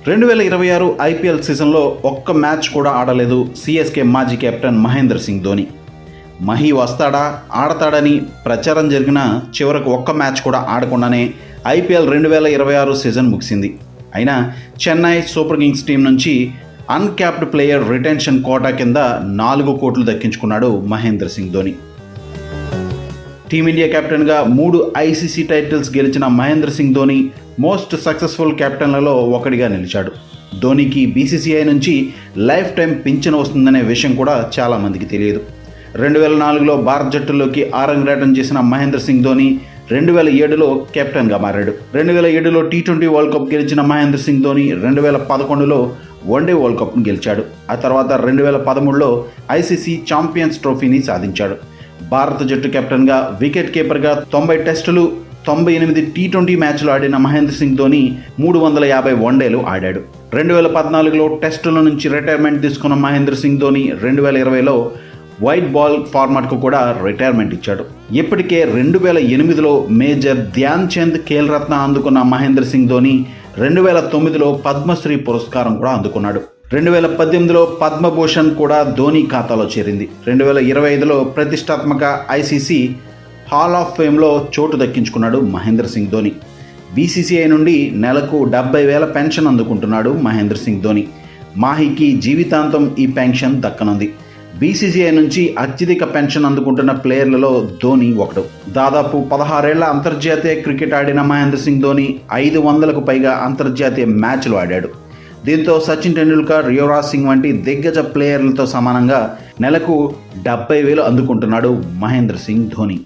2026 IPL సీజన్లో ఒక్క match కూడా ఆడలేదు సిఎస్కే మాజీ కెప్టెన్ మహేంద్ర సింగ్ ధోని. మహీ వస్తాడా ఆడతాడని ప్రచారం జరిగిన చివరకు ఒక్క మ్యాచ్ కూడా ఆడకుండానే ఐపీఎల్ 2026 సీజన్ ముగిసింది. అయినా చెన్నై సూపర్ కింగ్స్ టీం నుంచి అన్క్యాప్డ్ ప్లేయర్ రిటెన్షన్ కోటా కింద 4 కోట్లు దక్కించుకున్నాడు మహేంద్ర సింగ్ ధోని. టీమిండియా కెప్టెన్గా 3 ఐసీసీ టైటిల్స్ గెలిచిన మహేంద్ర సింగ్ ధోని మోస్ట్ సక్సెస్ఫుల్ కెప్టెన్లలో ఒకటిగా నిలిచాడు. ధోనికి బీసీసీఐ నుంచి లైఫ్ టైం పింఛన్ వస్తుందనే విషయం కూడా చాలామందికి తెలియదు. 2004లో భారత జట్టులోకి ఆరంగేట్రం చేసిన మహేంద్ర సింగ్ ధోని 2007లో కెప్టెన్గా మారాడు. 2007లో టీ20 వరల్డ్ కప్ గెలిచిన మహేంద్ర సింగ్ ధోని 2011లో వన్డే వరల్డ్ కప్ను గెలిచాడు. ఆ తర్వాత 2013లో ఐసీసీ ఛాంపియన్స్ ట్రోఫీని సాధించాడు. భారత జట్టు కెప్టెన్గా వికెట్ కీపర్గా 90 టెస్టులు 98 టీ20 మ్యాచ్లు ఆడిన మహేంద్ర సింగ్ ధోని 350 వన్డేలు ఆడాడు. 2014లో టెస్టుల నుంచి రిటైర్మెంట్ తీసుకున్న మహేంద్ర సింగ్ ధోని 2020లో వైట్ బాల్ ఫార్మాట్కు కూడా రిటైర్మెంట్ ఇచ్చాడు. ఇప్పటికే 2008లో మేజర్ ధ్యాన్ చంద్ ఖేల్ రత్న అందుకున్న మహేంద్ర సింగ్ ధోని 2009లో పద్మశ్రీ పురస్కారం కూడా అందుకున్నాడు. 2018లో పద్మభూషణ్ కూడా ధోని ఖాతాలో చేరింది. 2025లో ప్రతిష్టాత్మక ఐసీసీ హాల్ ఆఫ్ ఫేమ్లో చోటు దక్కించుకున్నాడు మహేంద్ర సింగ్ ధోని. బీసీసీఐ నుండి నెలకు 70,000 పెన్షన్ అందుకుంటున్నాడు మహేంద్ర సింగ్ ధోని. మాహీకి జీవితాంతం ఈ పెన్షన్ దక్కనుంది. బీసీసీఐ నుంచి అత్యధిక పెన్షన్ అందుకుంటున్న ప్లేయర్లలో ధోని ఒకడు. దాదాపు 16 ఏళ్ల అంతర్జాతీయ క్రికెట్ ఆడిన మహేంద్ర సింగ్ ధోని 500కు పైగా అంతర్జాతీయ మ్యాచ్లు ఆడాడు. దీంతో సచిన్ టెండూల్కర్, యువరాజ్ సింగ్ వంటి దిగ్గజ ప్లేయర్లతో సమానంగా నెలకు 70,000 అందుకుంటున్నాడు మహేంద్ర సింగ్ ధోని.